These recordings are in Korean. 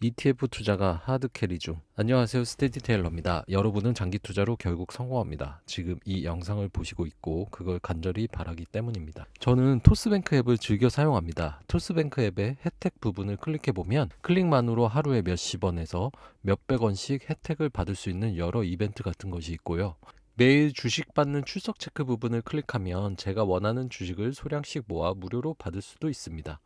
ETF 투자가 하드캐리 중. 안녕하세요. 스테디테일러입니다. 여러분은 장기 투자로 결국 성공합니다. 지금 이 영상을 보시고 있고 그걸 간절히 바라기 때문입니다. 저는 토스뱅크 앱을 즐겨 사용합니다. 토스뱅크 앱의 혜택 부분을 클릭해보면 클릭만으로 하루에 몇십 원에서 몇백 원씩 혜택을 받을 수 있는 여러 이벤트 같은 것이 있고요. 매일 주식 받는 출석 체크 부분을 클릭하면 제가 원하는 주식을 소량씩 모아 무료로 받을 수도 있습니다.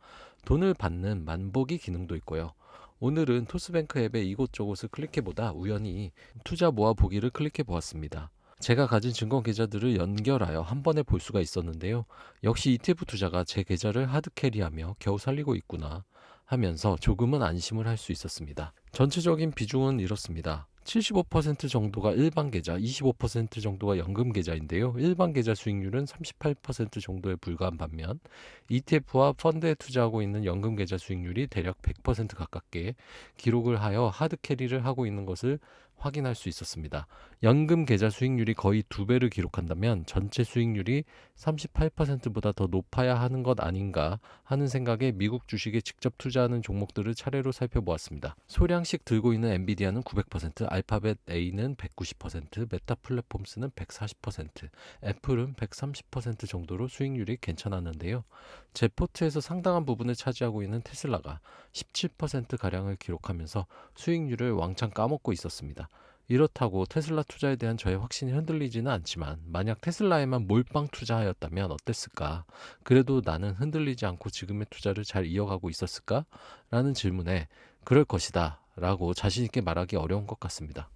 돈을 받는 만보기 기능도 있고요. 오늘은 토스뱅크 앱의 이곳저곳을 클릭해보다 우연히 투자 모아 보기를 클릭해보았습니다. 제가 가진 증권 계좌들을 연결하여 한 번에 볼 수가 있었는데요. 역시 ETF 투자가 제 계좌를 하드캐리하며 겨우 살리고 있구나 하면서 조금은 안심을 할 수 있었습니다. 전체적인 비중은 이렇습니다. 75% 정도가 일반 계좌, 25% 정도가 연금 계좌인데요. 일반 계좌 수익률은 38% 정도에 불과한 반면 ETF와 펀드에 투자하고 있는 연금 계좌 수익률이 대략 100% 가깝게 기록을 하여 하드캐리를 하고 있는 것을 확인할 수 있었습니다. 연금 계좌 수익률이 거의 2배를 기록한다면 전체 수익률이 38%보다 더 높아야 하는 것 아닌가 하는 생각에 미국 주식에 직접 투자하는 종목들을 차례로 살펴보았습니다. 소량씩 들고 있는 엔비디아는 900%, 알파벳 A는 190%, 메타 플랫폼스는 140%, 애플은 130% 정도로 수익률이 괜찮았는데요. 제 포트에서 상당한 부분을 차지하고 있는 테슬라가 17%가량을 기록하면서 수익률을 왕창 까먹고 있었습니다. 이렇다고 테슬라 투자에 대한 저의 확신이 흔들리지는 않지만 만약 테슬라에만 몰빵 투자하였다면 어땠을까? 그래도 나는 흔들리지 않고 지금의 투자를 잘 이어가고 있었을까? 라는 질문에 그럴 것이다 라고 자신있게 말하기 어려운 것 같습니다.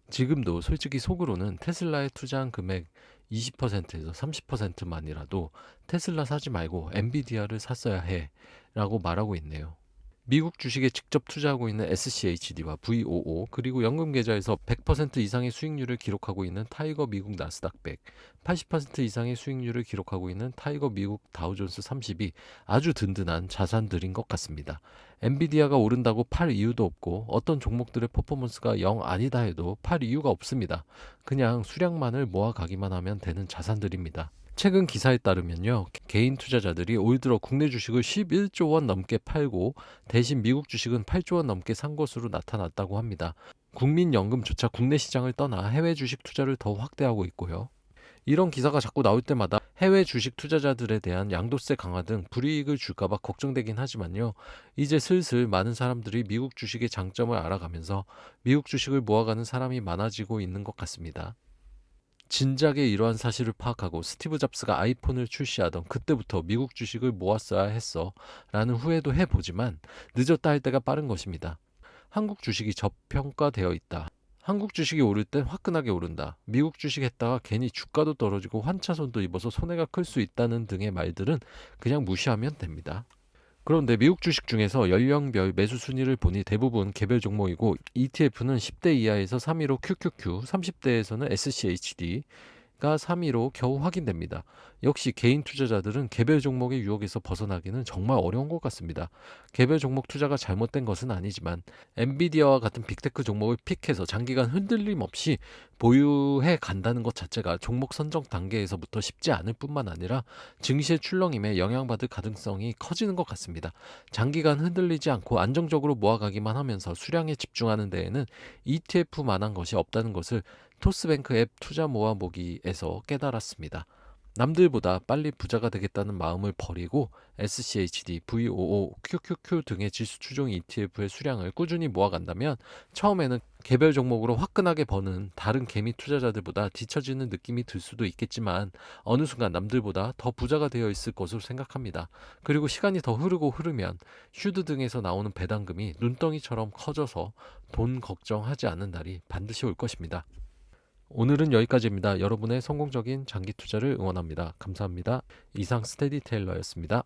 지금도 솔직히 속으로는 테슬라에 투자한 금액 20%에서 30%만이라도 테슬라 사지 말고 엔비디아를 샀어야 해 라고 말하고 있네요. 미국 주식에 직접 투자하고 있는 SCHD와 VOO 그리고 연금 계좌에서 100% 이상의 수익률을 기록하고 있는 타이거 미국 나스닥 100, 80% 이상의 수익률을 기록하고 있는 타이거 미국 다우존스 30이 아주 든든한 자산들인 것 같습니다. 엔비디아가 오른다고 팔 이유도 없고 어떤 종목들의 퍼포먼스가 영 아니다 해도 팔 이유가 없습니다. 그냥 수량만을 모아가기만 하면 되는 자산들입니다. 최근 기사에 따르면요, 개인 투자자들이 올 들어 국내 주식을 11조 원 넘게 팔고 대신 미국 주식은 8조 원 넘게 산 것으로 나타났다고 합니다. 국민연금조차 국내 시장을 떠나 해외 주식 투자를 더 확대하고 있고요. 이런 기사가 자꾸 나올 때마다 해외 주식 투자자들에 대한 양도세 강화 등 불이익을 줄까봐 걱정되긴 하지만요. 이제 슬슬 많은 사람들이 미국 주식의 장점을 알아가면서 미국 주식을 모아가는 사람이 많아지고 있는 것 같습니다. 진작에 이러한 사실을 파악하고 스티브 잡스가 아이폰을 출시하던 그때부터 미국 주식을 모았어야 했어 라는 후회도 해보지만 늦었다 할 때가 빠른 것입니다. 한국 주식이 저평가되어 있다. 한국 주식이 오를 땐 화끈하게 오른다. 미국 주식 했다가 괜히 주가도 떨어지고 환차손도 입어서 손해가 클 수 있다는 등의 말들은 그냥 무시하면 됩니다. 그런데 미국 주식 중에서 연령별 매수 순위를 보니 대부분 개별 종목이고 ETF는 10대 이하에서 3위로 QQQ, 30대에서는 SCHD가 3위로 겨우 확인됩니다. 역시 개인 투자자들은 개별 종목의 유혹에서 벗어나기는 정말 어려운 것 같습니다. 개별 종목 투자가 잘못된 것은 아니지만 엔비디아와 같은 빅테크 종목을 픽해서 장기간 흔들림 없이 보유해 간다는 것 자체가 종목 선정 단계에서부터 쉽지 않을 뿐만 아니라 증시의 출렁임에 영향받을 가능성이 커지는 것 같습니다. 장기간 흔들리지 않고 안정적으로 모아가기만 하면서 수량에 집중하는 데에는 ETF만한 것이 없다는 것을 토스뱅크 앱 투자 모아보기에서 깨달았습니다. 남들보다 빨리 부자가 되겠다는 마음을 버리고 SCHD, VOO, QQQ 등의 지수 추종 ETF의 수량을 꾸준히 모아간다면 처음에는 개별 종목으로 화끈하게 버는 다른 개미 투자자들보다 뒤처지는 느낌이 들 수도 있겠지만 어느 순간 남들보다 더 부자가 되어 있을 것으로 생각합니다. 그리고 시간이 더 흐르면 슈드 등에서 나오는 배당금이 눈덩이처럼 커져서 돈 걱정하지 않는 날이 반드시 올 것입니다. 오늘은 여기까지입니다. 여러분의 성공적인 장기 투자를 응원합니다. 감사합니다. 이상 스테디 테일러였습니다.